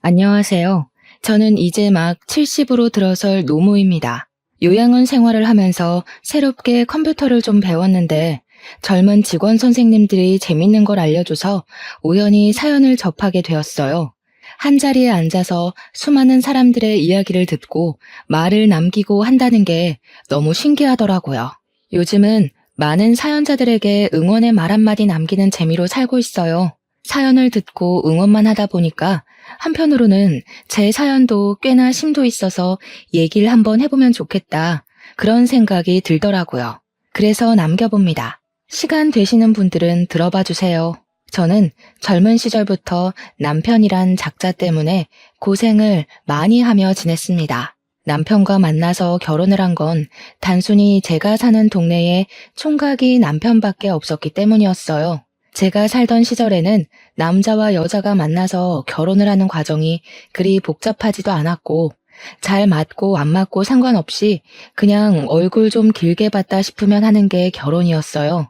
안녕하세요. 저는 이제 막 70으로 들어설 노무입니다. 요양원 생활을 하면서 새롭게 컴퓨터를 좀 배웠는데 젊은 직원 선생님들이 재밌는 걸 알려줘서 우연히 사연을 접하게 되었어요. 한 자리에 앉아서 수많은 사람들의 이야기를 듣고 말을 남기고 한다는 게 너무 신기하더라고요. 요즘은 많은 사연자들에게 응원의 말 한마디 남기는 재미로 살고 있어요. 사연을 듣고 응원만 하다 보니까 한편으로는 제 사연도 꽤나 심도 있어서 얘기를 한번 해보면 좋겠다. 그런 생각이 들더라고요. 그래서 남겨봅니다. 시간 되시는 분들은 들어봐 주세요. 저는 젊은 시절부터 남편이란 작자 때문에 고생을 많이 하며 지냈습니다. 남편과 만나서 결혼을 한 건 단순히 제가 사는 동네에 총각이 남편밖에 없었기 때문이었어요. 제가 살던 시절에는 남자와 여자가 만나서 결혼을 하는 과정이 그리 복잡하지도 않았고, 잘 맞고 안 맞고 상관없이 그냥 얼굴 좀 길게 봤다 싶으면 하는 게 결혼이었어요.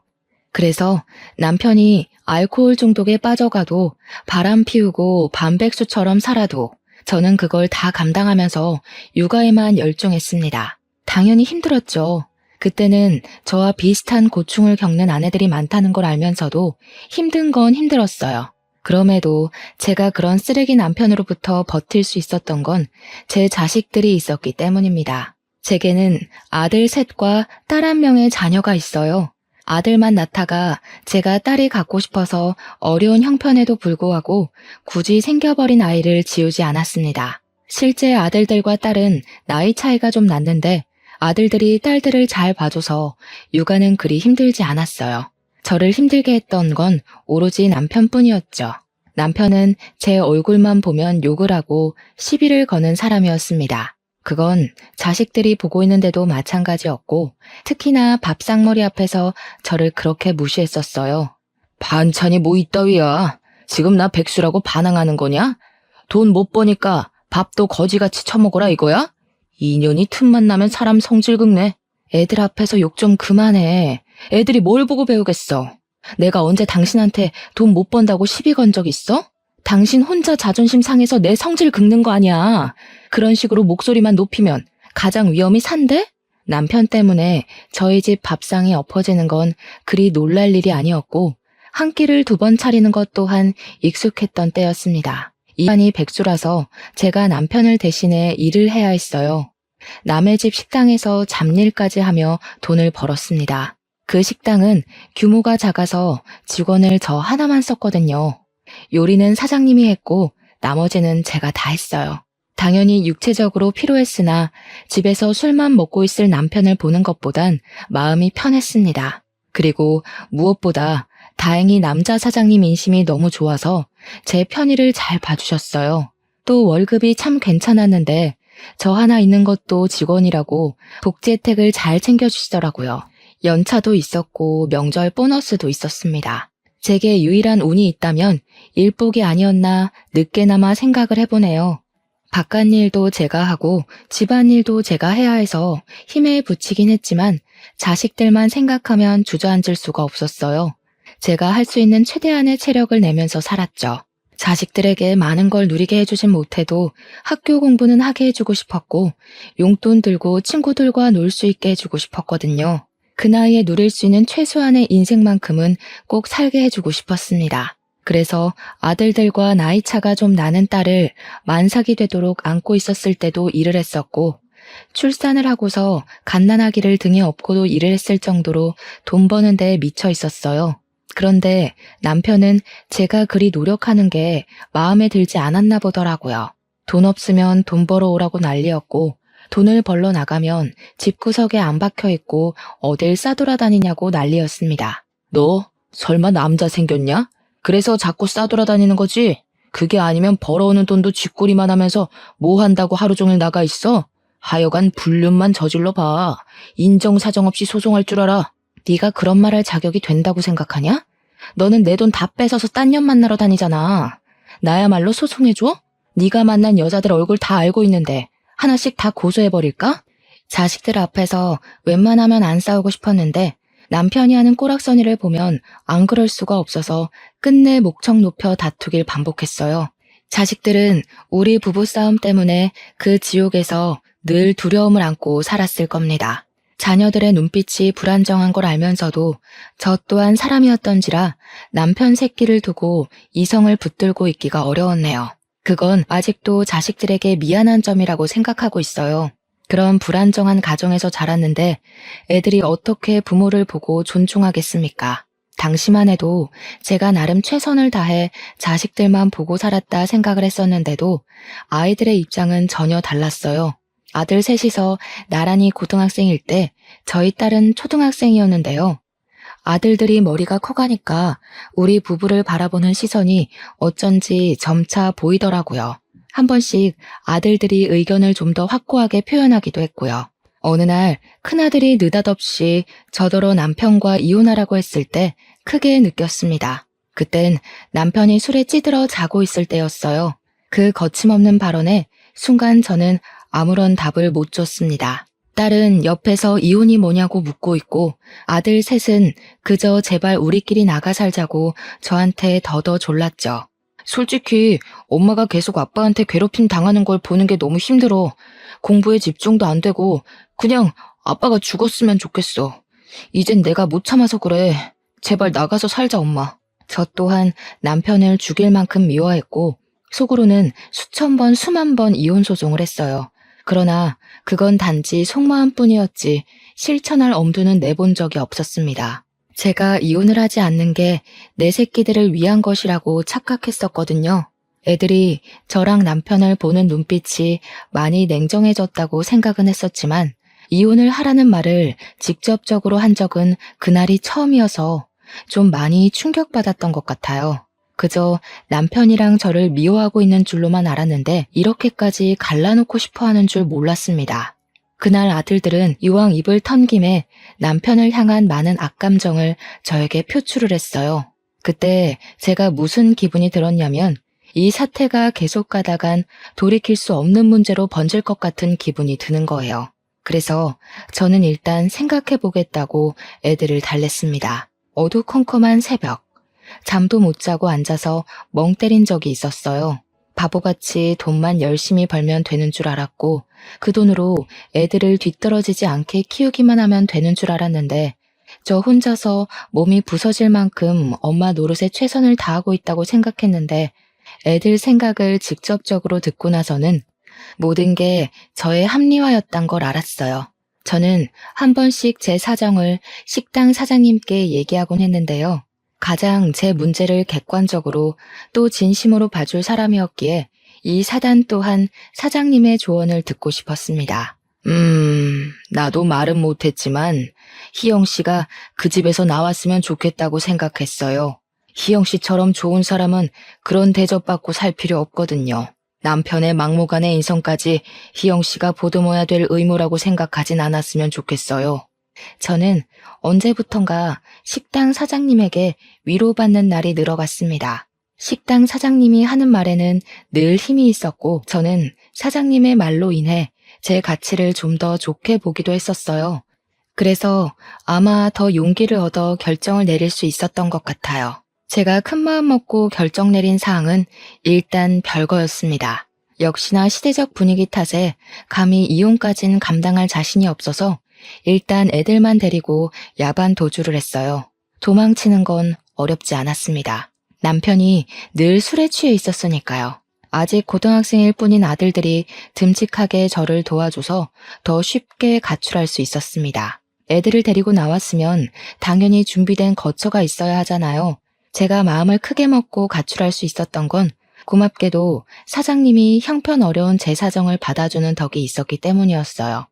그래서 남편이 알코올 중독에 빠져가도 바람 피우고 반백수처럼 살아도 저는 그걸 다 감당하면서 육아에만 열중했습니다. 당연히 힘들었죠. 그때는 저와 비슷한 고충을 겪는 아내들이 많다는 걸 알면서도 힘든 건 힘들었어요. 그럼에도 제가 그런 쓰레기 남편으로부터 버틸 수 있었던 건 제 자식들이 있었기 때문입니다. 제게는 아들 셋과 딸 한 명의 자녀가 있어요. 아들만 낳다가 제가 딸이 갖고 싶어서 어려운 형편에도 불구하고 굳이 생겨버린 아이를 지우지 않았습니다. 실제 아들들과 딸은 나이 차이가 좀 났는데 아들들이 딸들을 잘 봐줘서 육아는 그리 힘들지 않았어요. 저를 힘들게 했던 건 오로지 남편뿐이었죠. 남편은 제 얼굴만 보면 욕을 하고 시비를 거는 사람이었습니다. 그건 자식들이 보고 있는데도 마찬가지였고 특히나 밥상머리 앞에서 저를 그렇게 무시했었어요. 반찬이 뭐 이따위야. 지금 나 백수라고 반항하는 거냐? 돈 못 버니까 밥도 거지같이 처먹어라 이거야? 인연이 틈만 나면 사람 성질 긁네. 애들 앞에서 욕 좀 그만해. 애들이 뭘 보고 배우겠어. 내가 언제 당신한테 돈 못 번다고 시비 건 적 있어? 당신 혼자 자존심 상해서 내 성질 긁는 거 아니야. 그런 식으로 목소리만 높이면 가장 위험이 산대? 남편 때문에 저희 집 밥상이 엎어지는 건 그리 놀랄 일이 아니었고 한 끼를 2번 차리는 것 또한 익숙했던 때였습니다. 이반이 백수라서 제가 남편을 대신해 일을 해야 했어요. 남의 집 식당에서 잡일까지 하며 돈을 벌었습니다. 그 식당은 규모가 작아서 직원을 저 하나만 썼거든요. 요리는 사장님이 했고 나머지는 제가 다 했어요. 당연히 육체적으로 피로했으나 집에서 술만 먹고 있을 남편을 보는 것보단 마음이 편했습니다. 그리고 무엇보다 다행히 남자 사장님 인심이 너무 좋아서 제 편의를 잘 봐주셨어요. 또 월급이 참 괜찮았는데 저 하나 있는 것도 직원이라고 복지 혜택을 잘 챙겨주시더라고요. 연차도 있었고 명절 보너스도 있었습니다. 제게 유일한 운이 있다면 일복이 아니었나 늦게나마 생각을 해보네요. 바깥일도 제가 하고 집안일도 제가 해야 해서 힘에 부치긴 했지만 자식들만 생각하면 주저앉을 수가 없었어요. 제가 할 수 있는 최대한의 체력을 내면서 살았죠. 자식들에게 많은 걸 누리게 해주진 못해도 학교 공부는 하게 해주고 싶었고 용돈 들고 친구들과 놀 수 있게 해주고 싶었거든요. 그 나이에 누릴 수 있는 최소한의 인생만큼은 꼭 살게 해주고 싶었습니다. 그래서 아들들과 나이 차가 좀 나는 딸을 만삭이 되도록 안고 있었을 때도 일을 했었고 출산을 하고서 갓난아기를 등에 업고도 일을 했을 정도로 돈 버는 데에 미쳐 있었어요. 그런데 남편은 제가 그리 노력하는 게 마음에 들지 않았나 보더라고요. 돈 없으면 돈 벌어 오라고 난리였고 돈을 벌러 나가면 집구석에 안 박혀 있고 어딜 싸돌아다니냐고 난리였습니다. 너 설마 남자 생겼냐? 그래서 자꾸 싸돌아다니는 거지? 그게 아니면 벌어오는 돈도 쥐꼬리만 하면서 뭐 한다고 하루 종일 나가 있어? 하여간 불륜만 저질러 봐. 인정사정 없이 소송할 줄 알아. 네가 그런 말 할 자격이 된다고 생각하냐? 너는 내 돈 다 뺏어서 딴 년 만나러 다니잖아. 나야말로 소송해줘? 네가 만난 여자들 얼굴 다 알고 있는데 하나씩 다 고소해버릴까? 자식들 앞에서 웬만하면 안 싸우고 싶었는데 남편이 하는 꼬락서니를 보면 안 그럴 수가 없어서 끝내 목청 높여 다투길 반복했어요. 자식들은 우리 부부싸움 때문에 그 지옥에서 늘 두려움을 안고 살았을 겁니다. 자녀들의 눈빛이 불안정한 걸 알면서도 저 또한 사람이었던지라 남편 새끼를 두고 이성을 붙들고 있기가 어려웠네요. 그건 아직도 자식들에게 미안한 점이라고 생각하고 있어요. 그런 불안정한 가정에서 자랐는데 애들이 어떻게 부모를 보고 존중하겠습니까? 당시만 해도 제가 나름 최선을 다해 자식들만 보고 살았다 생각을 했었는데도 아이들의 입장은 전혀 달랐어요. 아들 셋이서 나란히 고등학생일 때 저희 딸은 초등학생이었는데요. 아들들이 머리가 커가니까 우리 부부를 바라보는 시선이 어쩐지 점차 보이더라고요. 한 번씩 아들들이 의견을 좀 더 확고하게 표현하기도 했고요. 어느 날 큰아들이 느닷없이 저더러 남편과 이혼하라고 했을 때 크게 느꼈습니다. 그땐 남편이 술에 찌들어 자고 있을 때였어요. 그 거침없는 발언에 순간 저는 아무런 답을 못 줬습니다. 딸은 옆에서 이혼이 뭐냐고 묻고 있고 아들 셋은 그저 제발 우리끼리 나가 살자고 저한테 더더 졸랐죠. 솔직히 엄마가 계속 아빠한테 괴롭힘 당하는 걸 보는 게 너무 힘들어. 공부에 집중도 안 되고 그냥 아빠가 죽었으면 좋겠어. 이젠 내가 못 참아서 그래. 제발 나가서 살자 엄마. 저 또한 남편을 죽일 만큼 미워했고 속으로는 수천 번 수만 번 이혼 소송을 했어요. 그러나 그건 단지 속마음뿐이었지 실천할 엄두는 내본 적이 없었습니다. 제가 이혼을 하지 않는 게 내 새끼들을 위한 것이라고 착각했었거든요. 애들이 저랑 남편을 보는 눈빛이 많이 냉정해졌다고 생각은 했었지만 이혼을 하라는 말을 직접적으로 한 적은 그날이 처음이어서 좀 많이 충격받았던 것 같아요. 그저 남편이랑 저를 미워하고 있는 줄로만 알았는데 이렇게까지 갈라놓고 싶어 하는 줄 몰랐습니다. 그날 아들들은 이왕 입을 턴 김에 남편을 향한 많은 악감정을 저에게 표출을 했어요. 그때 제가 무슨 기분이 들었냐면 이 사태가 계속 가다간 돌이킬 수 없는 문제로 번질 것 같은 기분이 드는 거예요. 그래서 저는 일단 생각해 보겠다고 애들을 달랬습니다. 어두컴컴한 새벽. 잠도 못 자고 앉아서 멍 때린 적이 있었어요. 바보같이 돈만 열심히 벌면 되는 줄 알았고 그 돈으로 애들을 뒤떨어지지 않게 키우기만 하면 되는 줄 알았는데 저 혼자서 몸이 부서질 만큼 엄마 노릇에 최선을 다하고 있다고 생각했는데 애들 생각을 직접적으로 듣고 나서는 모든 게 저의 합리화였단 걸 알았어요. 저는 한 번씩 제 사정을 식당 사장님께 얘기하곤 했는데요. 가장 제 문제를 객관적으로 또 진심으로 봐줄 사람이었기에 이 사단 또한 사장님의 조언을 듣고 싶었습니다. 나도 말은 못했지만 희영 씨가 그 집에서 나왔으면 좋겠다고 생각했어요. 희영 씨처럼 좋은 사람은 그런 대접받고 살 필요 없거든요. 남편의 막무가내 인성까지 희영 씨가 보듬어야 될 의무라고 생각하진 않았으면 좋겠어요. 저는 언제부턴가 식당 사장님에게 위로받는 날이 늘어갔습니다. 식당 사장님이 하는 말에는 늘 힘이 있었고 저는 사장님의 말로 인해 제 가치를 좀 더 좋게 보기도 했었어요. 그래서 아마 더 용기를 얻어 결정을 내릴 수 있었던 것 같아요. 제가 큰 마음 먹고 결정 내린 사항은 일단 별거였습니다. 역시나 시대적 분위기 탓에 감히 이혼까진 감당할 자신이 없어서 일단 애들만 데리고 야반 도주를 했어요. 도망치는 건 어렵지 않았습니다. 남편이 늘 술에 취해 있었으니까요. 아직 고등학생일 뿐인 아들들이 듬직하게 저를 도와줘서 더 쉽게 가출할 수 있었습니다. 애들을 데리고 나왔으면 당연히 준비된 거처가 있어야 하잖아요. 제가 마음을 크게 먹고 가출할 수 있었던 건 고맙게도 사장님이 형편 어려운 제 사정을 받아주는 덕이 있었기 때문이었어요.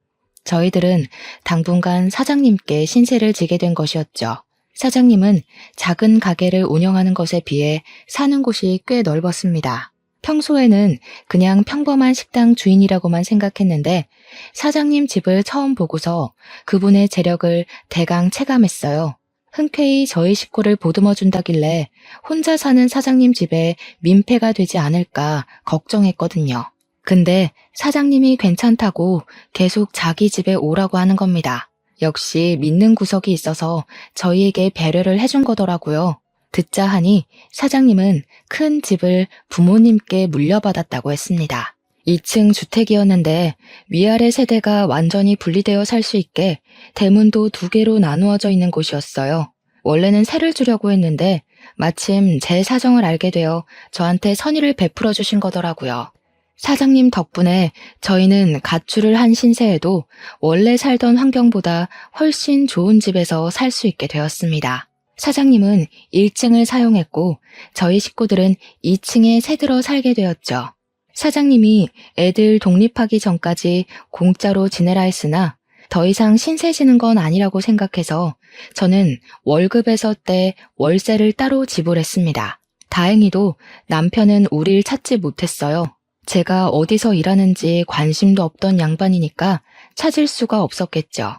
저희들은 당분간 사장님께 신세를 지게 된 것이었죠. 사장님은 작은 가게를 운영하는 것에 비해 사는 곳이 꽤 넓었습니다. 평소에는 그냥 평범한 식당 주인이라고만 생각했는데 사장님 집을 처음 보고서 그분의 재력을 대강 체감했어요. 흔쾌히 저희 식구를 보듬어 준다길래 혼자 사는 사장님 집에 민폐가 되지 않을까 걱정했거든요. 근데 사장님이 괜찮다고 계속 자기 집에 오라고 하는 겁니다. 역시 믿는 구석이 있어서 저희에게 배려를 해준 거더라고요. 듣자 하니 사장님은 큰 집을 부모님께 물려받았다고 했습니다. 2층 주택이었는데 위아래 세대가 완전히 분리되어 살 수 있게 대문도 2개로 나누어져 있는 곳이었어요. 원래는 세를 주려고 했는데 마침 제 사정을 알게 되어 저한테 선의를 베풀어 주신 거더라고요. 사장님 덕분에 저희는 가출을 한 신세에도 원래 살던 환경보다 훨씬 좋은 집에서 살 수 있게 되었습니다. 사장님은 1층을 사용했고 저희 식구들은 2층에 새들어 살게 되었죠. 사장님이 애들 독립하기 전까지 공짜로 지내라 했으나 더 이상 신세지는 건 아니라고 생각해서 저는 월급에서 떼 월세를 따로 지불했습니다. 다행히도 남편은 우릴 찾지 못했어요. 제가 어디서 일하는지 관심도 없던 양반이니까 찾을 수가 없었겠죠.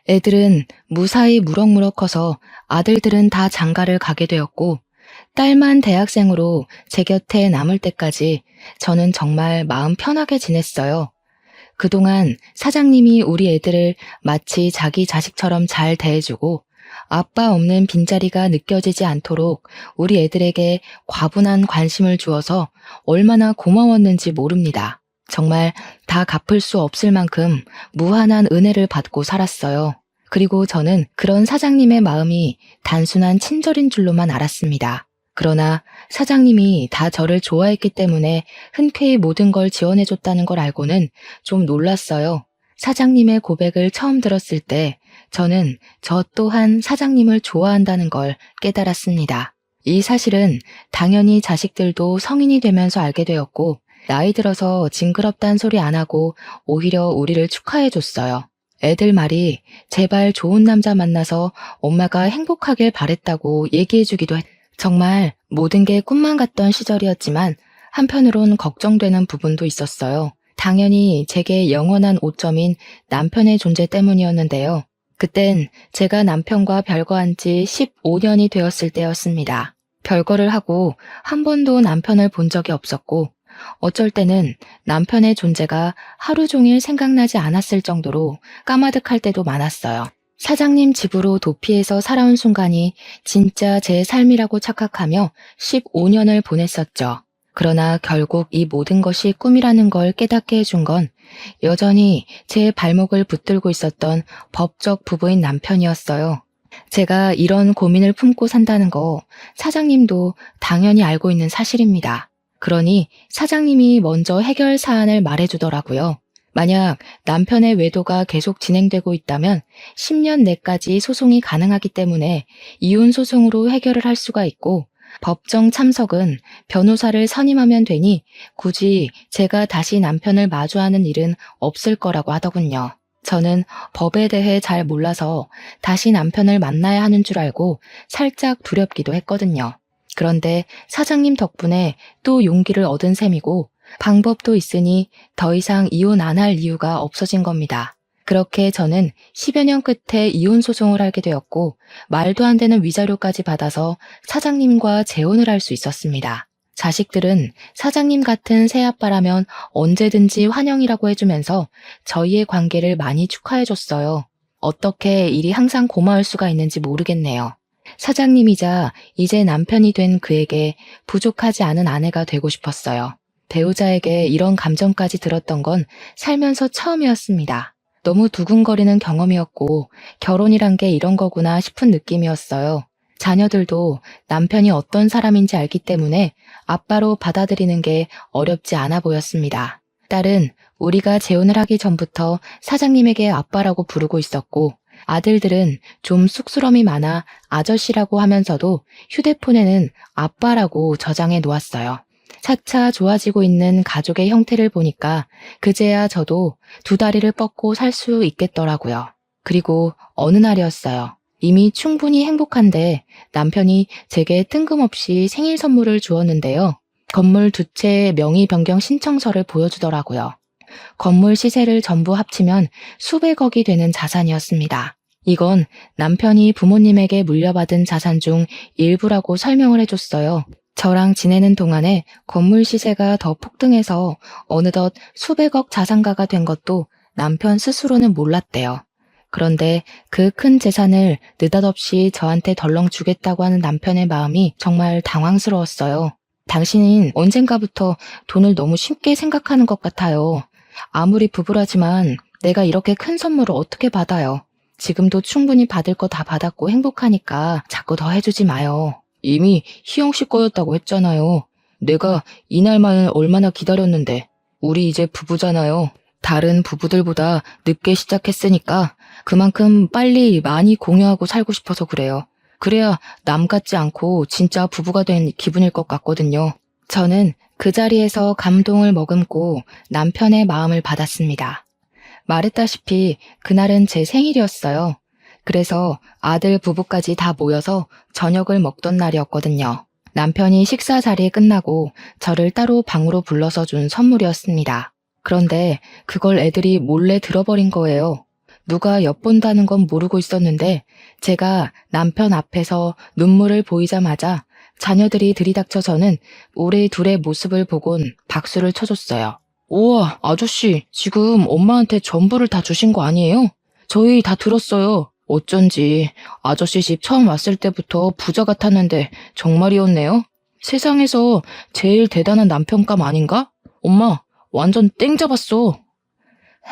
애들은 무사히 무럭무럭 커서 아들들은 다 장가를 가게 되었고 딸만 대학생으로 제 곁에 남을 때까지 저는 정말 마음 편하게 지냈어요. 그동안 사장님이 우리 애들을 마치 자기 자식처럼 잘 대해주고 아빠 없는 빈자리가 느껴지지 않도록 우리 애들에게 과분한 관심을 주어서 얼마나 고마웠는지 모릅니다. 정말 다 갚을 수 없을 만큼 무한한 은혜를 받고 살았어요. 그리고 저는 그런 사장님의 마음이 단순한 친절인 줄로만 알았습니다. 그러나 사장님이 다 저를 좋아했기 때문에 흔쾌히 모든 걸 지원해줬다는 걸 알고는 좀 놀랐어요. 사장님의 고백을 처음 들었을 때 저는 저 또한 사장님을 좋아한다는 걸 깨달았습니다. 이 사실은 당연히 자식들도 성인이 되면서 알게 되었고 나이 들어서 징그럽단 소리 안 하고 오히려 우리를 축하해줬어요. 애들 말이 제발 좋은 남자 만나서 엄마가 행복하길 바랬다고 얘기해주기도 했. 정말 모든 게 꿈만 같던 시절이었지만 한편으론 걱정되는 부분도 있었어요. 당연히 제게 영원한 오점인 남편의 존재 때문이었는데요. 그땐 제가 남편과 별거한 지 15년이 되었을 때였습니다. 별거를 하고 한 번도 남편을 본 적이 없었고 어쩔 때는 남편의 존재가 하루 종일 생각나지 않았을 정도로 까마득할 때도 많았어요. 사장님 집으로 도피해서 살아온 순간이 진짜 제 삶이라고 착각하며 15년을 보냈었죠. 그러나 결국 이 모든 것이 꿈이라는 걸 깨닫게 해준 건 여전히 제 발목을 붙들고 있었던 법적 부부인 남편이었어요. 제가 이런 고민을 품고 산다는 거 사장님도 당연히 알고 있는 사실입니다. 그러니 사장님이 먼저 해결 사안을 말해주더라고요. 만약 남편의 외도가 계속 진행되고 있다면 10년 내까지 소송이 가능하기 때문에 이혼 소송으로 해결을 할 수가 있고 법정 참석은 변호사를 선임하면 되니 굳이 제가 다시 남편을 마주하는 일은 없을 거라고 하더군요. 저는 법에 대해 잘 몰라서 다시 남편을 만나야 하는 줄 알고 살짝 두렵기도 했거든요. 그런데 사장님 덕분에 또 용기를 얻은 셈이고 방법도 있으니 더 이상 이혼 안 할 이유가 없어진 겁니다. 그렇게 저는 10여 년 끝에 이혼 소송을 하게 되었고 말도 안 되는 위자료까지 받아서 사장님과 재혼을 할 수 있었습니다. 자식들은 사장님 같은 새아빠라면 언제든지 환영이라고 해주면서 저희의 관계를 많이 축하해줬어요. 어떻게 일이 항상 고마울 수가 있는지 모르겠네요. 사장님이자 이제 남편이 된 그에게 부족하지 않은 아내가 되고 싶었어요. 배우자에게 이런 감정까지 들었던 건 살면서 처음이었습니다. 너무 두근거리는 경험이었고 결혼이란 게 이런 거구나 싶은 느낌이었어요. 자녀들도 남편이 어떤 사람인지 알기 때문에 아빠로 받아들이는 게 어렵지 않아 보였습니다. 딸은 우리가 재혼을 하기 전부터 사장님에게 아빠라고 부르고 있었고 아들들은 좀 쑥스러움이 많아 아저씨라고 하면서도 휴대폰에는 아빠라고 저장해 놓았어요. 차차 좋아지고 있는 가족의 형태를 보니까 그제야 저도 2다리를 뻗고 살 수 있겠더라고요. 그리고 어느 날이었어요. 이미 충분히 행복한데 남편이 제게 뜬금없이 생일 선물을 주었는데요. 건물 2채의 명의 변경 신청서를 보여주더라고요. 건물 시세를 전부 합치면 수백억이 되는 자산이었습니다. 이건 남편이 부모님에게 물려받은 자산 중 일부라고 설명을 해줬어요. 저랑 지내는 동안에 건물 시세가 더 폭등해서 어느덧 수백억 자산가가 된 것도 남편 스스로는 몰랐대요. 그런데 그 큰 재산을 느닷없이 저한테 덜렁 주겠다고 하는 남편의 마음이 정말 당황스러웠어요. 당신은 언젠가부터 돈을 너무 쉽게 생각하는 것 같아요. 아무리 부부라지만 내가 이렇게 큰 선물을 어떻게 받아요? 지금도 충분히 받을 거 다 받았고 행복하니까 자꾸 더 해주지 마요. 이미 희영 씨 거였다고 했잖아요. 내가 이날만을 얼마나 기다렸는데. 우리 이제 부부잖아요. 다른 부부들보다 늦게 시작했으니까 그만큼 빨리 많이 공유하고 살고 싶어서 그래요. 그래야 남 같지 않고 진짜 부부가 된 기분일 것 같거든요. 저는 그 자리에서 감동을 머금고 남편의 마음을 받았습니다. 말했다시피 그날은 제 생일이었어요. 그래서 아들 부부까지 다 모여서 저녁을 먹던 날이었거든요. 남편이 식사 자리에 끝나고 저를 따로 방으로 불러서 준 선물이었습니다. 그런데 그걸 애들이 몰래 들어버린 거예요. 누가 엿본다는 건 모르고 있었는데 제가 남편 앞에서 눈물을 보이자마자 자녀들이 들이닥쳐 저는 우리 둘의 모습을 보곤 박수를 쳐줬어요. 우와, 아저씨, 지금 엄마한테 전부를 다 주신 거 아니에요? 저희 다 들었어요. 어쩐지 아저씨 집 처음 왔을 때부터 부자 같았는데 정말이었네요. 세상에서 제일 대단한 남편감 아닌가? 엄마, 완전 땡 잡았어.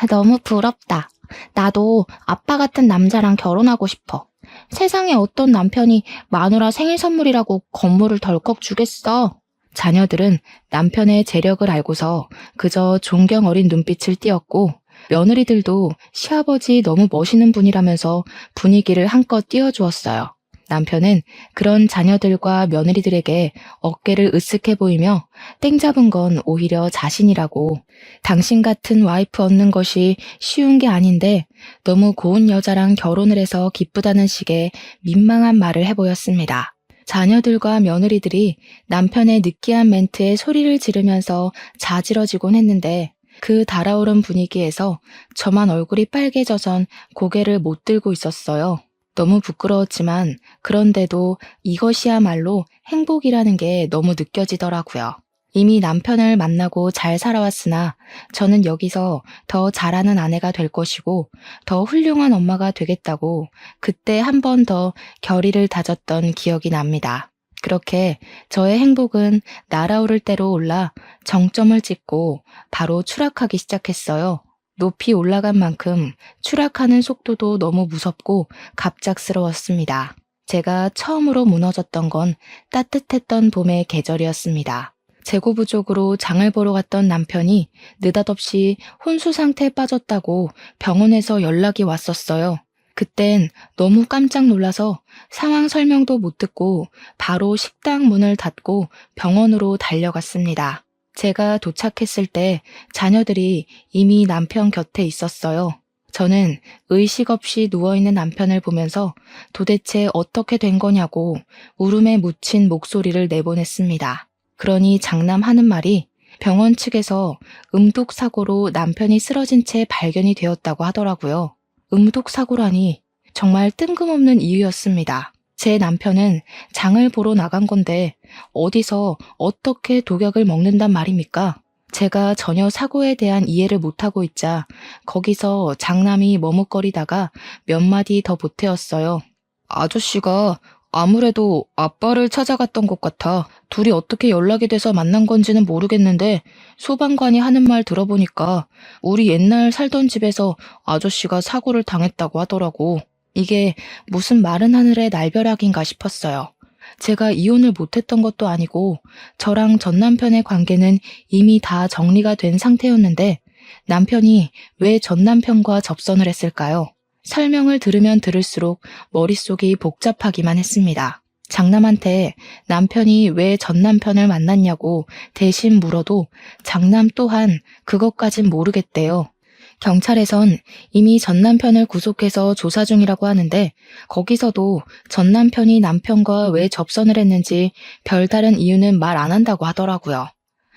너무 부럽다. 나도 아빠 같은 남자랑 결혼하고 싶어. 세상에 어떤 남편이 마누라 생일 선물이라고 건물을 덜컥 주겠어. 자녀들은 남편의 재력을 알고서 그저 존경 어린 눈빛을 띄었고 며느리들도 시아버지 너무 멋있는 분이라면서 분위기를 한껏 띄워주었어요. 남편은 그런 자녀들과 며느리들에게 어깨를 으쓱해 보이며 땡 잡은 건 오히려 자신이라고 당신 같은 와이프 얻는 것이 쉬운 게 아닌데 너무 고운 여자랑 결혼을 해서 기쁘다는 식의 민망한 말을 해보였습니다. 자녀들과 며느리들이 남편의 느끼한 멘트에 소리를 지르면서 자지러지곤 했는데 그 달아오른 분위기에서 저만 얼굴이 빨개져선 고개를 못 들고 있었어요. 너무 부끄러웠지만 그런데도 이것이야말로 행복이라는 게 너무 느껴지더라고요. 이미 남편을 만나고 잘 살아왔으나 저는 여기서 더 잘하는 아내가 될 것이고 더 훌륭한 엄마가 되겠다고 그때 한 번 더 결의를 다졌던 기억이 납니다. 그렇게 저의 행복은 날아오를 대로 올라 정점을 찍고 바로 추락하기 시작했어요. 높이 올라간 만큼 추락하는 속도도 너무 무섭고 갑작스러웠습니다. 제가 처음으로 무너졌던 건 따뜻했던 봄의 계절이었습니다. 재고 부족으로 장을 보러 갔던 남편이 느닷없이 혼수 상태에 빠졌다고 병원에서 연락이 왔었어요. 그땐 너무 깜짝 놀라서 상황 설명도 못 듣고 바로 식당 문을 닫고 병원으로 달려갔습니다. 제가 도착했을 때 자녀들이 이미 남편 곁에 있었어요. 저는 의식 없이 누워있는 남편을 보면서 도대체 어떻게 된 거냐고 울음에 묻힌 목소리를 내보냈습니다. 그러니 장남하는 말이 병원 측에서 음독사고로 남편이 쓰러진 채 발견이 되었다고 하더라고요. 음독사고라니 정말 뜬금없는 이유였습니다. 제 남편은 장을 보러 나간 건데 어디서 어떻게 독약을 먹는단 말입니까? 제가 전혀 사고에 대한 이해를 못하고 있자 거기서 장남이 머뭇거리다가 몇 마디 더 보태었어요. 아저씨가 아무래도 아빠를 찾아갔던 것 같아. 둘이 어떻게 연락이 돼서 만난 건지는 모르겠는데 소방관이 하는 말 들어보니까 우리 옛날 살던 집에서 아저씨가 사고를 당했다고 하더라고. 이게 무슨 마른 하늘의 날벼락인가 싶었어요. 제가 이혼을 못했던 것도 아니고 저랑 전 남편의 관계는 이미 다 정리가 된 상태였는데 남편이 왜 전 남편과 접선을 했을까요? 설명을 들으면 들을수록 머릿속이 복잡하기만 했습니다. 장남한테 남편이 왜 전 남편을 만났냐고 대신 물어도 장남 또한 그것까진 모르겠대요. 경찰에선 이미 전 남편을 구속해서 조사 중이라고 하는데 거기서도 전 남편이 남편과 왜 접선을 했는지 별다른 이유는 말 안 한다고 하더라고요.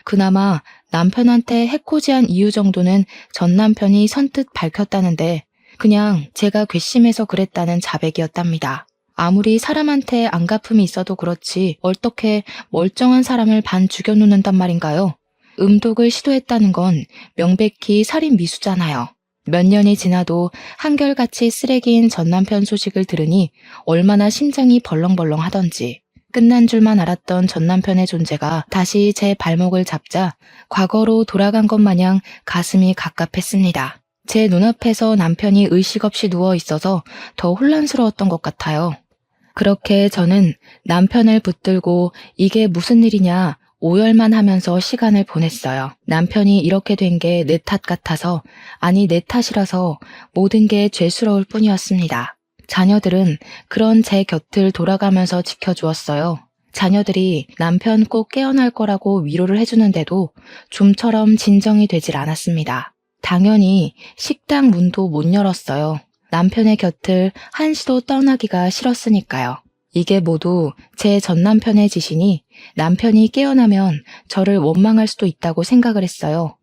그나마 남편한테 해코지한 이유 정도는 전 남편이 선뜻 밝혔다는데 그냥 제가 괘씸해서 그랬다는 자백이었답니다. 아무리 사람한테 안갚음이 있어도 그렇지 어떻게 멀쩡한 사람을 반 죽여놓는단 말인가요? 음독을 시도했다는 건 명백히 살인 미수잖아요. 몇 년이 지나도 한결같이 쓰레기인 전남편 소식을 들으니 얼마나 심장이 벌렁벌렁 하던지. 끝난 줄만 알았던 전남편의 존재가 다시 제 발목을 잡자 과거로 돌아간 것 마냥 가슴이 갑갑했습니다. 제 눈앞에서 남편이 의식 없이 누워 있어서 더 혼란스러웠던 것 같아요. 그렇게 저는 남편을 붙들고 이게 무슨 일이냐 오열만 하면서 시간을 보냈어요. 남편이 이렇게 된 게 내 탓 같아서, 아니 내 탓이라서 모든 게 죄스러울 뿐이었습니다. 자녀들은 그런 제 곁을 돌아가면서 지켜주었어요. 자녀들이 남편 꼭 깨어날 거라고 위로를 해주는데도 좀처럼 진정이 되질 않았습니다. 당연히 식당 문도 못 열었어요. 남편의 곁을 한시도 떠나기가 싫었으니까요. 이게 모두 제 전남편의 짓이니 남편이 깨어나면 저를 원망할 수도 있다고 생각을 했어요.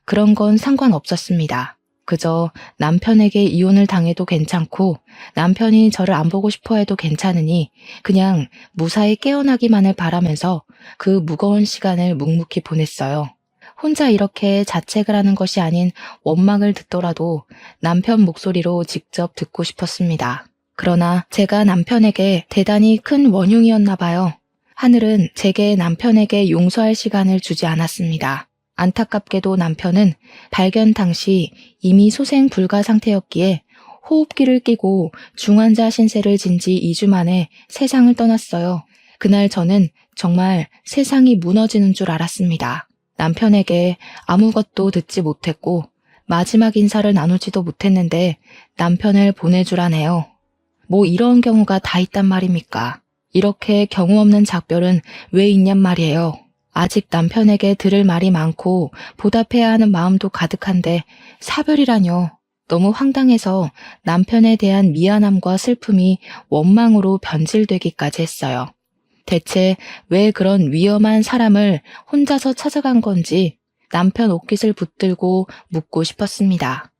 그런 건 상관없었습니다. 그저 남편에게 이혼을 당해도 괜찮고 남편이 저를 안 보고 싶어 해도 괜찮으니 그냥 무사히 깨어나기만을 바라면서 그 무거운 시간을 묵묵히 보냈어요. 혼자 이렇게 자책을 하는 것이 아닌 원망을 듣더라도 남편 목소리로 직접 듣고 싶었습니다. 그러나 제가 남편에게 대단히 큰 원흉이었나 봐요. 하늘은 제게 남편에게 용서할 시간을 주지 않았습니다. 안타깝게도 남편은 발견 당시 이미 소생 불가 상태였기에 호흡기를 끼고 중환자 신세를 진 지 2주 만에 세상을 떠났어요. 그날 저는 정말 세상이 무너지는 줄 알았습니다. 남편에게 아무것도 듣지 못했고 마지막 인사를 나누지도 못했는데 남편을 보내주라네요. 뭐 이런 경우가 다 있단 말입니까? 이렇게 경우 없는 작별은 왜 있냔 말이에요. 아직 남편에게 들을 말이 많고 보답해야 하는 마음도 가득한데 사별이라뇨. 너무 황당해서 남편에 대한 미안함과 슬픔이 원망으로 변질되기까지 했어요. 대체 왜 그런 위험한 사람을 혼자서 찾아간 건지 남편 옷깃을 붙들고 묻고 싶었습니다.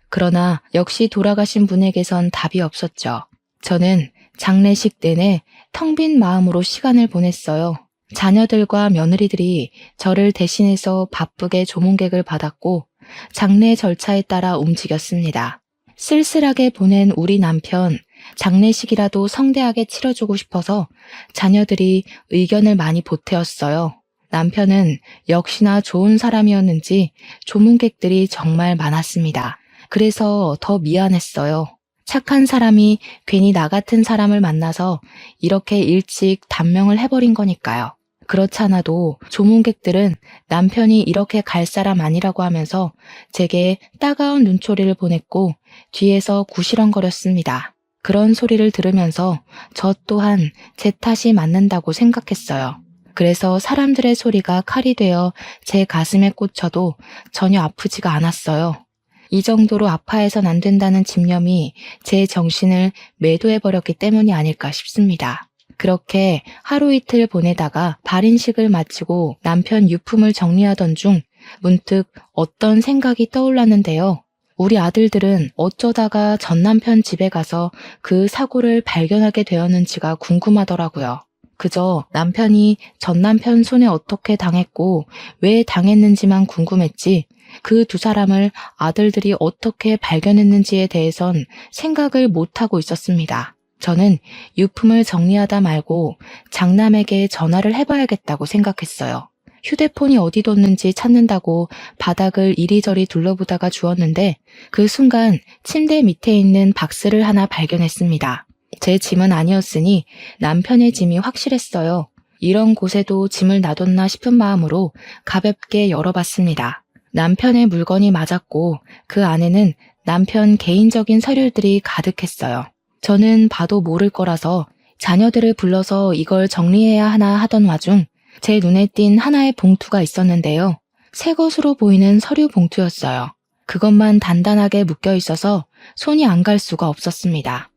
그러나 역시 돌아가신 분에게선 답이 없었죠. 저는 장례식 내내 텅 빈 마음으로 시간을 보냈어요. 자녀들과 며느리들이 저를 대신해서 바쁘게 조문객을 받았고 장례 절차에 따라 움직였습니다. 쓸쓸하게 보낸 우리 남편, 장례식이라도 성대하게 치러주고 싶어서 자녀들이 의견을 많이 보태었어요. 남편은 역시나 좋은 사람이었는지 조문객들이 정말 많았습니다. 그래서 더 미안했어요. 착한 사람이 괜히 나 같은 사람을 만나서 이렇게 일찍 단명을 해버린 거니까요. 그렇지 않아도 조문객들은 남편이 이렇게 갈 사람 아니라고 하면서 제게 따가운 눈초리를 보냈고 뒤에서 구시렁거렸습니다. 그런 소리를 들으면서 저 또한 제 탓이 맞는다고 생각했어요. 그래서 사람들의 소리가 칼이 되어 제 가슴에 꽂혀도 전혀 아프지가 않았어요. 이 정도로 아파해선 안 된다는 집념이 제 정신을 매도해버렸기 때문이 아닐까 싶습니다. 그렇게 하루 이틀 보내다가 발인식을 마치고 남편 유품을 정리하던 중 문득 어떤 생각이 떠올랐는데요. 우리 아들들은 어쩌다가 전남편 집에 가서 그 사고를 발견하게 되었는지가 궁금하더라고요. 그저 남편이 전남편 손에 어떻게 당했고 왜 당했는지만 궁금했지 그 두 사람을 아들들이 어떻게 발견했는지에 대해선 생각을 못하고 있었습니다. 저는 유품을 정리하다 말고 장남에게 전화를 해봐야겠다고 생각했어요. 휴대폰이 어디 뒀는지 찾는다고 바닥을 이리저리 둘러보다가 주웠는데 그 순간 침대 밑에 있는 박스를 하나 발견했습니다. 제 짐은 아니었으니 남편의 짐이 확실했어요. 이런 곳에도 짐을 놔뒀나 싶은 마음으로 가볍게 열어봤습니다. 남편의 물건이 맞았고 그 안에는 남편 개인적인 서류들이 가득했어요. 저는 봐도 모를 거라서 자녀들을 불러서 이걸 정리해야 하나 하던 와중 제 눈에 띈 하나의 봉투가 있었는데요. 새 것으로 보이는 서류 봉투였어요. 그것만 단단하게 묶여 있어서 손이 안 갈 수가 없었습니다.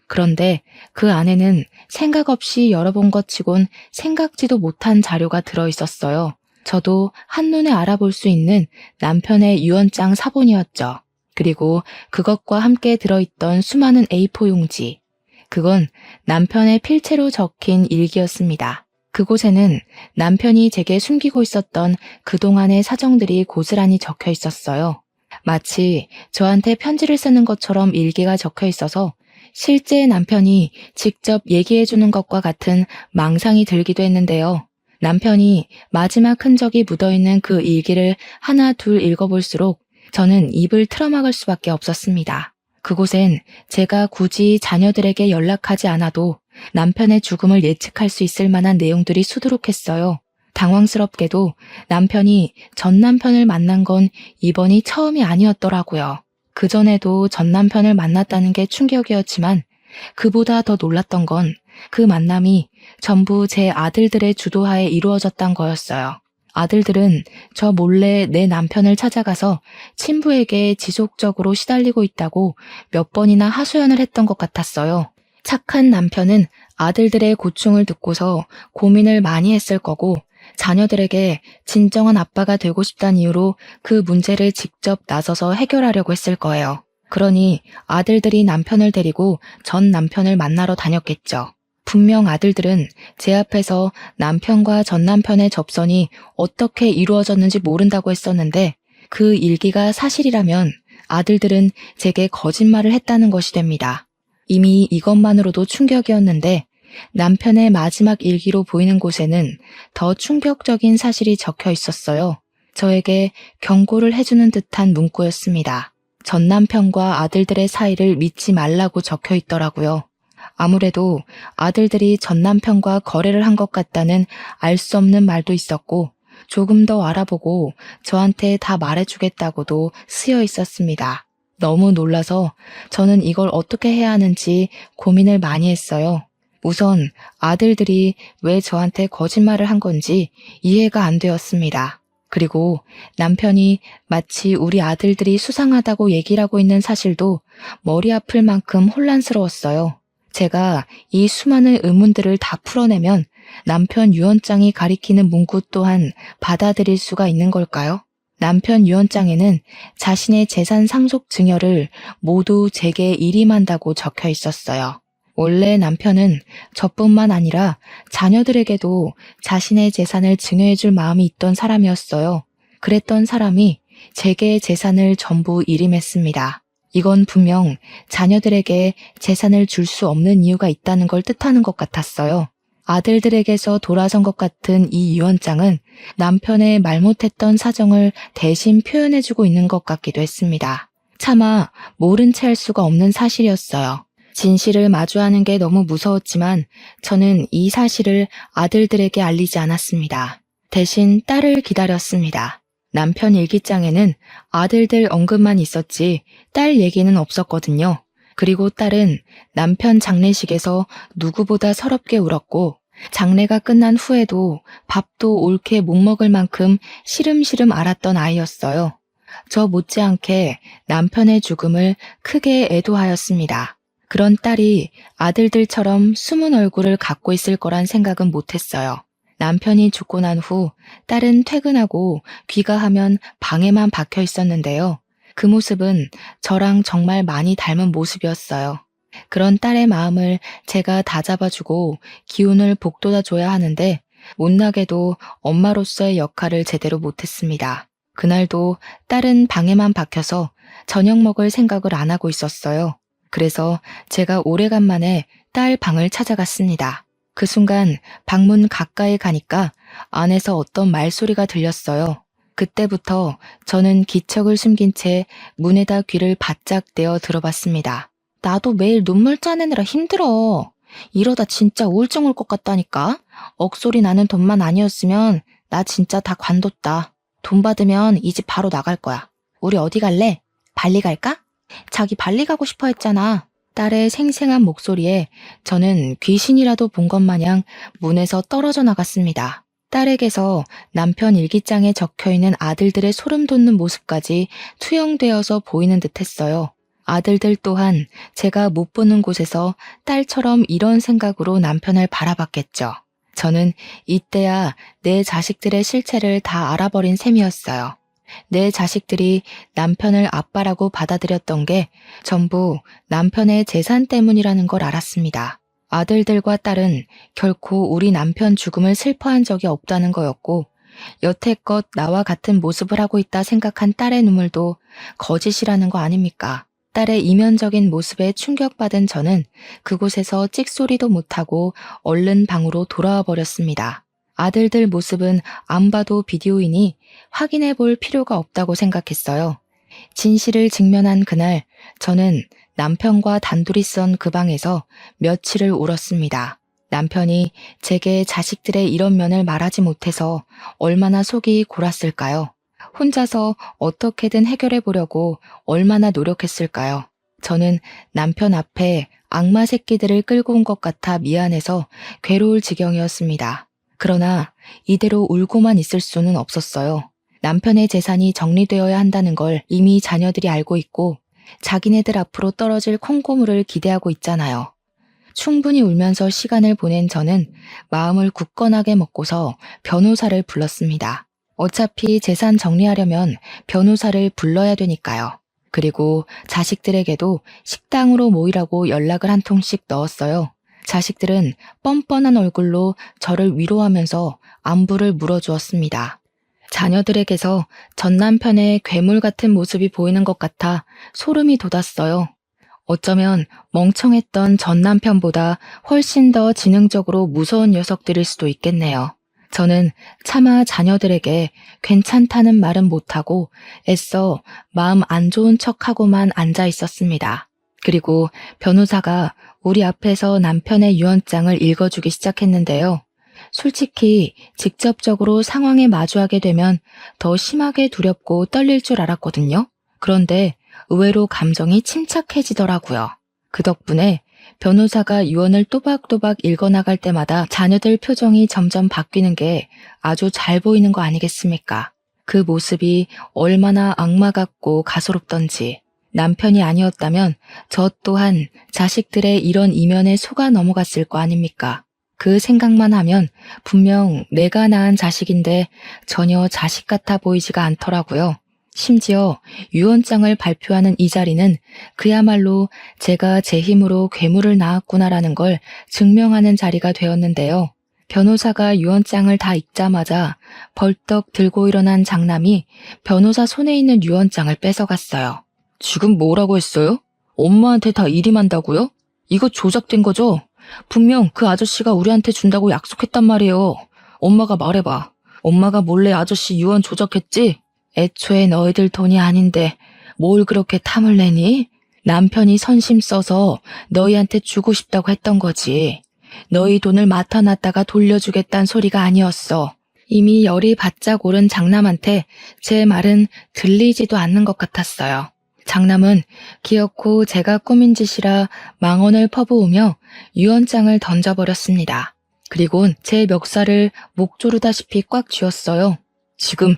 그런데 그 안에는 생각 없이 열어본 것 치곤 생각지도 못한 자료가 들어있었어요. 저도 한눈에 알아볼 수 있는 남편의 유언장 사본이었죠. 그리고 그것과 함께 들어있던 수많은 A4 용지. 그건 남편의 필체로 적힌 일기였습니다. 그곳에는 남편이 제게 숨기고 있었던 그동안의 사정들이 고스란히 적혀 있었어요. 마치 저한테 편지를 쓰는 것처럼 일기가 적혀 있어서 실제 남편이 직접 얘기해 주는 것과 같은 망상이 들기도 했는데요. 남편이 마지막 흔적이 묻어있는 그 일기를 하나 둘 읽어볼수록 저는 입을 틀어막을 수밖에 없었습니다. 그곳엔 제가 굳이 자녀들에게 연락하지 않아도 남편의 죽음을 예측할 수 있을 만한 내용들이 수두룩했어요. 당황스럽게도 남편이 전 남편을 만난 건 이번이 처음이 아니었더라고요. 그전에도 전 남편을 만났다는 게 충격이었지만 그보다 더 놀랐던 건 그 만남이 전부 제 아들들의 주도하에 이루어졌던 거였어요. 아들들은 저 몰래 내 남편을 찾아가서 친부에게 지속적으로 시달리고 있다고 몇 번이나 하소연을 했던 것 같았어요. 착한 남편은 아들들의 고충을 듣고서 고민을 많이 했을 거고 자녀들에게 진정한 아빠가 되고 싶다는 이유로 그 문제를 직접 나서서 해결하려고 했을 거예요. 그러니 아들들이 남편을 데리고 전 남편을 만나러 다녔겠죠. 분명 아들들은 제 앞에서 남편과 전 남편의 접선이 어떻게 이루어졌는지 모른다고 했었는데 그 일기가 사실이라면 아들들은 제게 거짓말을 했다는 것이 됩니다. 이미 이것만으로도 충격이었는데 남편의 마지막 일기로 보이는 곳에는 더 충격적인 사실이 적혀 있었어요. 저에게 경고를 해주는 듯한 문구였습니다. 전 남편과 아들들의 사이를 믿지 말라고 적혀 있더라고요. 아무래도 아들들이 전 남편과 거래를 한 것 같다는 알 수 없는 말도 있었고 조금 더 알아보고 저한테 다 말해주겠다고도 쓰여 있었습니다. 너무 놀라서 저는 이걸 어떻게 해야 하는지 고민을 많이 했어요. 우선 아들들이 왜 저한테 거짓말을 한 건지 이해가 안 되었습니다. 그리고 남편이 마치 우리 아들들이 수상하다고 얘기를 하고 있는 사실도 머리 아플 만큼 혼란스러웠어요. 제가 이 수많은 의문들을 다 풀어내면 남편 유언장이 가리키는 문구 또한 받아들일 수가 있는 걸까요? 남편 유언장에는 자신의 재산 상속 증여를 모두 제게 일임한다고 적혀 있었어요. 원래 남편은 저뿐만 아니라 자녀들에게도 자신의 재산을 증여해줄 마음이 있던 사람이었어요. 그랬던 사람이 제게 재산을 전부 일임했습니다. 이건 분명 자녀들에게 재산을 줄 수 없는 이유가 있다는 걸 뜻하는 것 같았어요. 아들들에게서 돌아선 것 같은 이 유언장은 남편의 말 못했던 사정을 대신 표현해주고 있는 것 같기도 했습니다. 차마 모른 채 할 수가 없는 사실이었어요. 진실을 마주하는 게 너무 무서웠지만 저는 이 사실을 아들들에게 알리지 않았습니다. 대신 딸을 기다렸습니다. 남편 일기장에는 아들들 언급만 있었지 딸 얘기는 없었거든요. 그리고 딸은 남편 장례식에서 누구보다 서럽게 울었고 장례가 끝난 후에도 밥도 옳게 못 먹을 만큼 시름시름 앓았던 아이였어요. 저 못지않게 남편의 죽음을 크게 애도하였습니다. 그런 딸이 아들들처럼 숨은 얼굴을 갖고 있을 거란 생각은 못했어요. 남편이 죽고 난 후 딸은 퇴근하고 귀가하면 방에만 박혀 있었는데요. 그 모습은 저랑 정말 많이 닮은 모습이었어요. 그런 딸의 마음을 제가 다잡아주고 기운을 북돋아줘야 하는데 못나게도 엄마로서의 역할을 제대로 못했습니다. 그날도 딸은 방에만 박혀서 저녁 먹을 생각을 안 하고 있었어요. 그래서 제가 오래간만에 딸 방을 찾아갔습니다. 그 순간 방문 가까이 가니까 안에서 어떤 말소리가 들렸어요. 그때부터 저는 기척을 숨긴 채 문에다 귀를 바짝 대어 들어봤습니다. 나도 매일 눈물 짜내느라 힘들어. 이러다 진짜 우울증 올 것 같다니까. 억소리 나는 돈만 아니었으면 나 진짜 다 관뒀다. 돈 받으면 이 집 바로 나갈 거야. 우리 어디 갈래? 발리 갈까? 자기 발리 가고 싶어 했잖아. 딸의 생생한 목소리에 저는 귀신이라도 본 것 마냥 문에서 떨어져 나갔습니다. 딸에게서 남편 일기장에 적혀있는 아들들의 소름 돋는 모습까지 투영되어서 보이는 듯했어요. 아들들 또한 제가 못 보는 곳에서 딸처럼 이런 생각으로 남편을 바라봤겠죠. 저는 이때야 내 자식들의 실체를 다 알아버린 셈이었어요. 내 자식들이 남편을 아빠라고 받아들였던 게 전부 남편의 재산 때문이라는 걸 알았습니다. 아들들과 딸은 결코 우리 남편 죽음을 슬퍼한 적이 없다는 거였고 여태껏 나와 같은 모습을 하고 있다 생각한 딸의 눈물도 거짓이라는 거 아닙니까? 딸의 이면적인 모습에 충격받은 저는 그곳에서 찍소리도 못하고 얼른 방으로 돌아와 버렸습니다. 아들들 모습은 안 봐도 비디오이니 확인해 볼 필요가 없다고 생각했어요. 진실을 직면한 그날 저는 남편과 단둘이 썬 그 방에서 며칠을 울었습니다. 남편이 제게 자식들의 이런 면을 말하지 못해서 얼마나 속이 골았을까요? 혼자서 어떻게든 해결해 보려고 얼마나 노력했을까요? 저는 남편 앞에 악마 새끼들을 끌고 온 것 같아 미안해서 괴로울 지경이었습니다. 그러나 이대로 울고만 있을 수는 없었어요. 남편의 재산이 정리되어야 한다는 걸 이미 자녀들이 알고 있고 자기네들 앞으로 떨어질 콩고물을 기대하고 있잖아요. 충분히 울면서 시간을 보낸 저는 마음을 굳건하게 먹고서 변호사를 불렀습니다. 어차피 재산 정리하려면 변호사를 불러야 되니까요. 그리고 자식들에게도 식당으로 모이라고 연락을 한 통씩 넣었어요. 자식들은 뻔뻔한 얼굴로 저를 위로하면서 안부를 물어주었습니다. 자녀들에게서 전 남편의 괴물 같은 모습이 보이는 것 같아 소름이 돋았어요. 어쩌면 멍청했던 전 남편보다 훨씬 더 지능적으로 무서운 녀석들일 수도 있겠네요. 저는 차마 자녀들에게 괜찮다는 말은 못하고 애써 마음 안 좋은 척하고만 앉아 있었습니다. 그리고 변호사가 우리 앞에서 남편의 유언장을 읽어주기 시작했는데요. 솔직히 직접적으로 상황에 마주하게 되면 더 심하게 두렵고 떨릴 줄 알았거든요. 그런데 의외로 감정이 침착해지더라고요. 그 덕분에 변호사가 유언을 또박또박 읽어나갈 때마다 자녀들 표정이 점점 바뀌는 게 아주 잘 보이는 거 아니겠습니까? 그 모습이 얼마나 악마 같고 가소롭던지. 남편이 아니었다면 저 또한 자식들의 이런 이면에 속아 넘어갔을 거 아닙니까? 그 생각만 하면 분명 내가 낳은 자식인데 전혀 자식 같아 보이지가 않더라고요. 심지어 유언장을 발표하는 이 자리는 그야말로 제가 제 힘으로 괴물을 낳았구나라는 걸 증명하는 자리가 되었는데요. 변호사가 유언장을 다 읽자마자 벌떡 들고 일어난 장남이 변호사 손에 있는 유언장을 뺏어갔어요. 지금 뭐라고 했어요? 엄마한테 다 일임한다고요? 이거 조작된 거죠? 분명 그 아저씨가 우리한테 준다고 약속했단 말이에요. 엄마가 말해봐. 엄마가 몰래 아저씨 유언 조작했지? 애초에 너희들 돈이 아닌데 뭘 그렇게 탐을 내니? 남편이 선심 써서 너희한테 주고 싶다고 했던 거지. 너희 돈을 맡아놨다가 돌려주겠다는 소리가 아니었어. 이미 열이 바짝 오른 장남한테 제 말은 들리지도 않는 것 같았어요. 장남은 기어코 제가 꾸민 짓이라 망언을 퍼부으며 유언장을 던져버렸습니다. 그리곤 제 멱살을 목 조르다시피 꽉 쥐었어요. 지금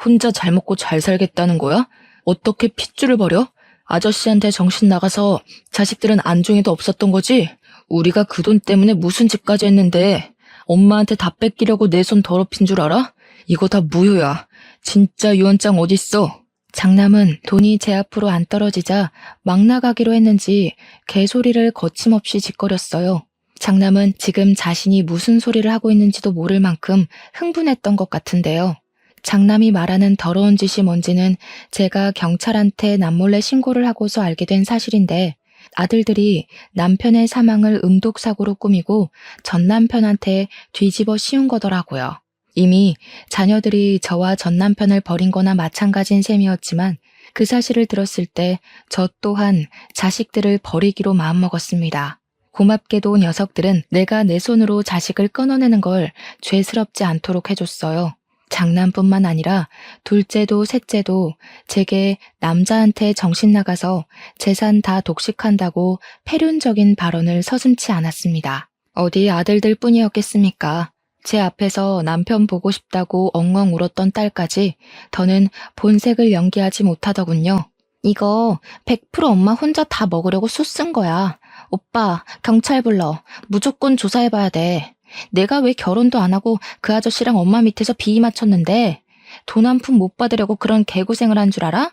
혼자 잘 먹고 잘 살겠다는 거야? 어떻게 핏줄을 버려? 아저씨한테 정신 나가서 자식들은 안중에도 없었던 거지? 우리가 그 돈 때문에 무슨 짓까지 했는데 엄마한테 다 뺏기려고 내 손 더럽힌 줄 알아? 이거 다 무효야. 진짜 유언장 어딨어? 장남은 돈이 제 앞으로 안 떨어지자 막 나가기로 했는지 개소리를 거침없이 짓거렸어요. 장남은 지금 자신이 무슨 소리를 하고 있는지도 모를 만큼 흥분했던 것 같은데요. 장남이 말하는 더러운 짓이 뭔지는 제가 경찰한테 남몰래 신고를 하고서 알게 된 사실인데 아들들이 남편의 사망을 음독사고로 꾸미고 전 남편한테 뒤집어 씌운 거더라고요. 이미 자녀들이 저와 전 남편을 버린 거나 마찬가지인 셈이었지만 그 사실을 들었을 때 저 또한 자식들을 버리기로 마음먹었습니다. 고맙게도 녀석들은 내가 내 손으로 자식을 끊어내는 걸 죄스럽지 않도록 해줬어요. 장남뿐만 아니라 둘째도 셋째도 제게 남자한테 정신 나가서 재산 다 독식한다고 패륜적인 발언을 서슴지 않았습니다. 어디 아들들 뿐이었겠습니까? 제 앞에서 남편 보고 싶다고 엉엉 울었던 딸까지 더는 본색을 연기하지 못하더군요. 이거 100% 엄마 혼자 다 먹으려고 수 쓴 거야. 오빠, 경찰 불러. 무조건 조사해봐야 돼. 내가 왜 결혼도 안 하고 그 아저씨랑 엄마 밑에서 비위 맞췄는데 돈 한 푼 못 받으려고 그런 개고생을 한 줄 알아?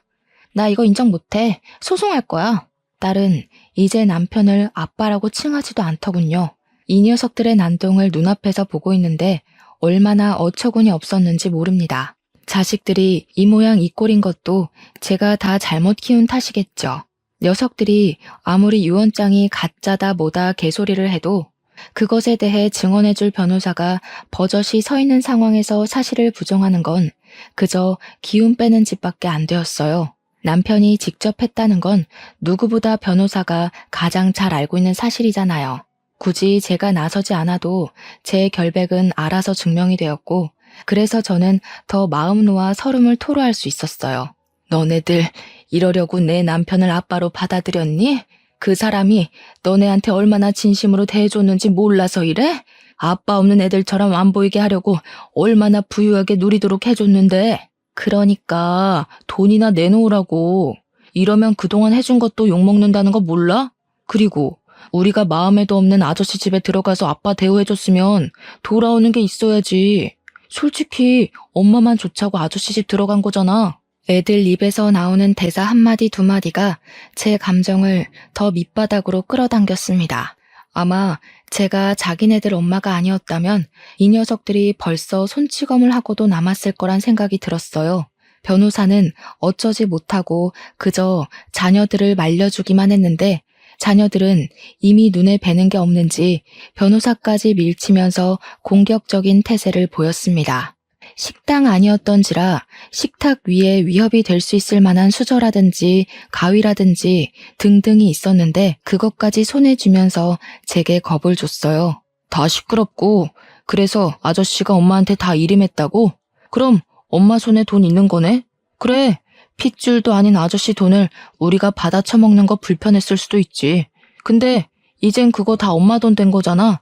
나 이거 인정 못해. 소송할 거야. 딸은 이제 남편을 아빠라고 칭하지도 않더군요. 이 녀석들의 난동을 눈앞에서 보고 있는데 얼마나 어처구니 없었는지 모릅니다. 자식들이 이 모양 이 꼴인 것도 제가 다 잘못 키운 탓이겠죠. 녀석들이 아무리 유언장이 가짜다 뭐다 개소리를 해도 그것에 대해 증언해줄 변호사가 버젓이 서 있는 상황에서 사실을 부정하는 건 그저 기운 빼는 짓밖에 안 되었어요. 남편이 직접 했다는 건 누구보다 변호사가 가장 잘 알고 있는 사실이잖아요. 굳이 제가 나서지 않아도 제 결백은 알아서 증명이 되었고, 그래서 저는 더 마음 놓아 서름을 토로할 수 있었어요. 너네들 이러려고 내 남편을 아빠로 받아들였니? 그 사람이 너네한테 얼마나 진심으로 대해줬는지 몰라서 이래? 아빠 없는 애들처럼 안 보이게 하려고 얼마나 부유하게 누리도록 해줬는데. 그러니까 돈이나 내놓으라고. 이러면 그동안 해준 것도 욕먹는다는 거 몰라? 그리고 우리가 마음에도 없는 아저씨 집에 들어가서 아빠 대우해줬으면 돌아오는 게 있어야지. 솔직히 엄마만 좋자고 아저씨 집 들어간 거잖아. 애들 입에서 나오는 대사 한마디 두 마디가 제 감정을 더 밑바닥으로 끌어당겼습니다. 아마 제가 자기네들 엄마가 아니었다면 이 녀석들이 벌써 손찌검을 하고도 남았을 거란 생각이 들었어요. 변호사는 어쩌지 못하고 그저 자녀들을 말려주기만 했는데 자녀들은 이미 눈에 뵈는 게 없는지 변호사까지 밀치면서 공격적인 태세를 보였습니다. 식당 아니었던지라 식탁 위에 위협이 될 수 있을 만한 수저라든지 가위라든지 등등이 있었는데 그것까지 손에 쥐면서 제게 겁을 줬어요. 다 시끄럽고 그래서 아저씨가 엄마한테 다 일임했다고? 그럼 엄마 손에 돈 있는 거네? 그래, 핏줄도 아닌 아저씨 돈을 우리가 받아 처먹는 거 불편했을 수도 있지. 근데 이젠 그거 다 엄마 돈 된 거잖아.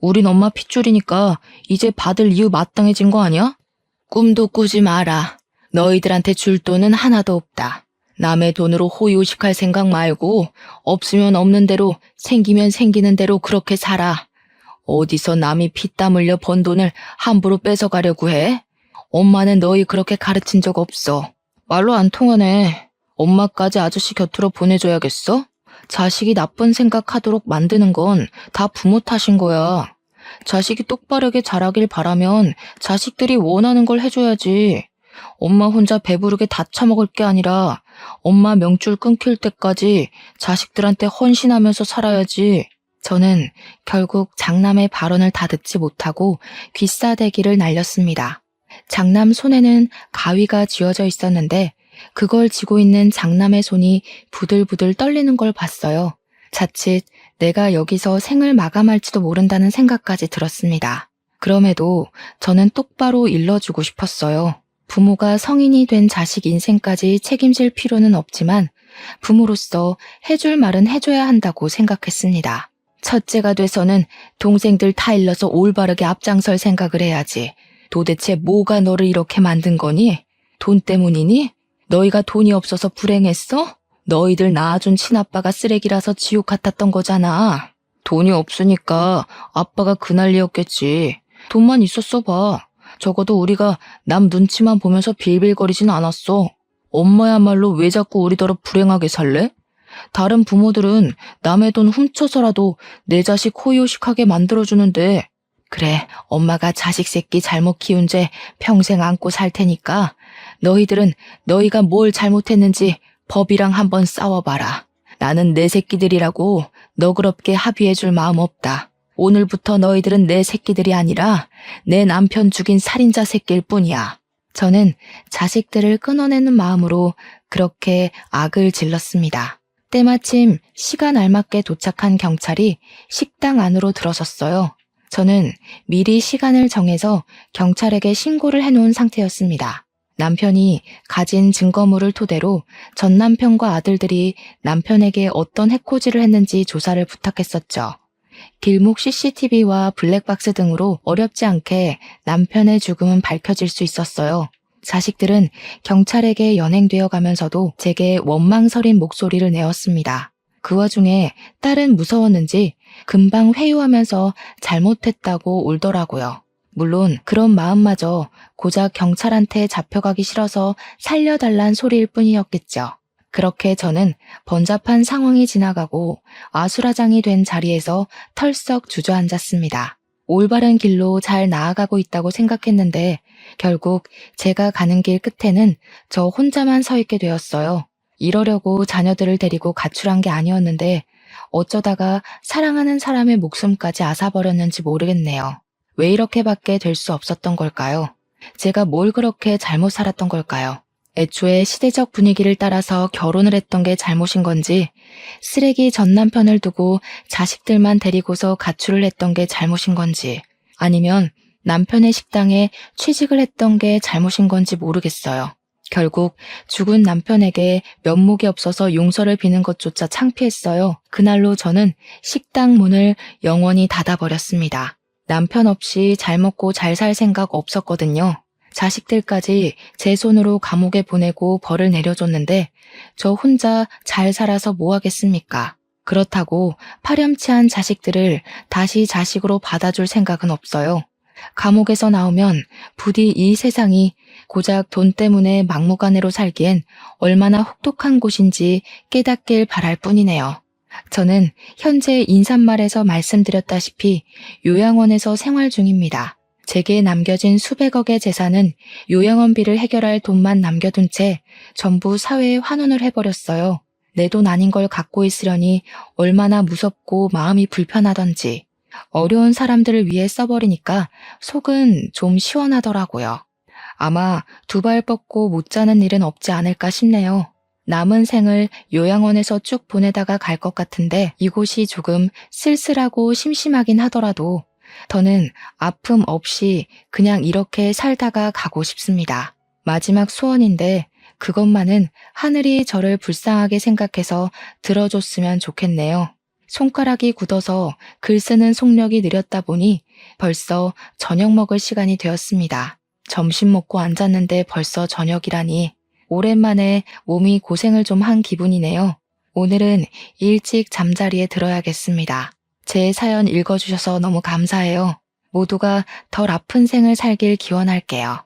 우린 엄마 핏줄이니까 이제 받을 이유 마땅해진 거 아니야? 꿈도 꾸지 마라. 너희들한테 줄 돈은 하나도 없다. 남의 돈으로 호의호식할 생각 말고 없으면 없는 대로 생기면 생기는 대로 그렇게 살아. 어디서 남이 피땀 흘려 번 돈을 함부로 뺏어가려고 해? 엄마는 너희 그렇게 가르친 적 없어. 말로 안 통하네. 엄마까지 아저씨 곁으로 보내줘야겠어? 자식이 나쁜 생각하도록 만드는 건 다 부모 탓인 거야. 자식이 똑바르게 자라길 바라면 자식들이 원하는 걸 해줘야지. 엄마 혼자 배부르게 다 처먹을 게 아니라 엄마 명줄 끊길 때까지 자식들한테 헌신하면서 살아야지. 저는 결국 장남의 발언을 다 듣지 못하고 귀싸대기를 날렸습니다. 장남 손에는 가위가 쥐어져 있었는데 그걸 쥐고 있는 장남의 손이 부들부들 떨리는 걸 봤어요. 자칫 내가 여기서 생을 마감할지도 모른다는 생각까지 들었습니다. 그럼에도 저는 똑바로 일러주고 싶었어요. 부모가 성인이 된 자식 인생까지 책임질 필요는 없지만 부모로서 해줄 말은 해줘야 한다고 생각했습니다. 첫째가 돼서는 동생들 다 일러서 올바르게 앞장설 생각을 해야지. 도대체 뭐가 너를 이렇게 만든 거니? 돈 때문이니? 너희가 돈이 없어서 불행했어? 너희들 낳아준 친아빠가 쓰레기라서 지옥 같았던 거잖아. 돈이 없으니까 아빠가 그 난리였겠지. 돈만 있었어 봐. 적어도 우리가 남 눈치만 보면서 빌빌거리진 않았어. 엄마야말로 왜 자꾸 우리더러 불행하게 살래? 다른 부모들은 남의 돈 훔쳐서라도 내 자식 호의호식하게 만들어주는데 그래, 엄마가 자식 새끼 잘못 키운 죄 평생 안고 살 테니까 너희들은 너희가 뭘 잘못했는지 법이랑 한번 싸워봐라. 나는 내 새끼들이라고 너그럽게 합의해줄 마음 없다. 오늘부터 너희들은 내 새끼들이 아니라 내 남편 죽인 살인자 새끼일 뿐이야. 저는 자식들을 끊어내는 마음으로 그렇게 악을 질렀습니다. 때마침 시간 알맞게 도착한 경찰이 식당 안으로 들어섰어요. 저는 미리 시간을 정해서 경찰에게 신고를 해놓은 상태였습니다. 남편이 가진 증거물을 토대로 전 남편과 아들들이 남편에게 어떤 해코지를 했는지 조사를 부탁했었죠. 길목 CCTV와 블랙박스 등으로 어렵지 않게 남편의 죽음은 밝혀질 수 있었어요. 자식들은 경찰에게 연행되어 가면서도 제게 원망설인 목소리를 내었습니다. 그 와중에 딸은 무서웠는지 금방 회유하면서 잘못했다고 울더라고요. 물론 그런 마음마저 고작 경찰한테 잡혀가기 싫어서 살려달란 소리일 뿐이었겠죠. 그렇게 저는 번잡한 상황이 지나가고 아수라장이 된 자리에서 털썩 주저앉았습니다. 올바른 길로 잘 나아가고 있다고 생각했는데 결국 제가 가는 길 끝에는 저 혼자만 서 있게 되었어요. 이러려고 자녀들을 데리고 가출한 게 아니었는데 어쩌다가 사랑하는 사람의 목숨까지 앗아버렸는지 모르겠네요. 왜 이렇게밖에 될 수 없었던 걸까요? 제가 뭘 그렇게 잘못 살았던 걸까요? 애초에 시대적 분위기를 따라서 결혼을 했던 게 잘못인 건지, 쓰레기 전 남편을 두고 자식들만 데리고서 가출을 했던 게 잘못인 건지, 아니면 남편의 식당에 취직을 했던 게 잘못인 건지 모르겠어요. 결국 죽은 남편에게 면목이 없어서 용서를 비는 것조차 창피했어요. 그날로 저는 식당 문을 영원히 닫아버렸습니다. 남편 없이 잘 먹고 잘 살 생각 없었거든요. 자식들까지 제 손으로 감옥에 보내고 벌을 내려줬는데 저 혼자 잘 살아서 뭐 하겠습니까? 그렇다고 파렴치한 자식들을 다시 자식으로 받아줄 생각은 없어요. 감옥에서 나오면 부디 이 세상이 고작 돈 때문에 막무가내로 살기엔 얼마나 혹독한 곳인지 깨닫길 바랄 뿐이네요. 저는 현재 인사말에서 말씀드렸다시피 요양원에서 생활 중입니다. 제게 남겨진 수백억의 재산은 요양원비를 해결할 돈만 남겨둔 채 전부 사회에 환원을 해버렸어요. 내 돈 아닌 걸 갖고 있으려니 얼마나 무섭고 마음이 불편하던지. 어려운 사람들을 위해 써버리니까 속은 좀 시원하더라고요. 아마 두 발 뻗고 못 자는 일은 없지 않을까 싶네요. 남은 생을 요양원에서 쭉 보내다가 갈 것 같은데 이곳이 조금 쓸쓸하고 심심하긴 하더라도 저는 아픔 없이 그냥 이렇게 살다가 가고 싶습니다. 마지막 소원인데 그것만은 하늘이 저를 불쌍하게 생각해서 들어줬으면 좋겠네요. 손가락이 굳어서 글 쓰는 속력이 느렸다 보니 벌써 저녁 먹을 시간이 되었습니다. 점심 먹고 앉았는데 벌써 저녁이라니 오랜만에 몸이 고생을 좀 한 기분이네요. 오늘은 일찍 잠자리에 들어야겠습니다. 제 사연 읽어주셔서 너무 감사해요. 모두가 덜 아픈 생을 살길 기원할게요.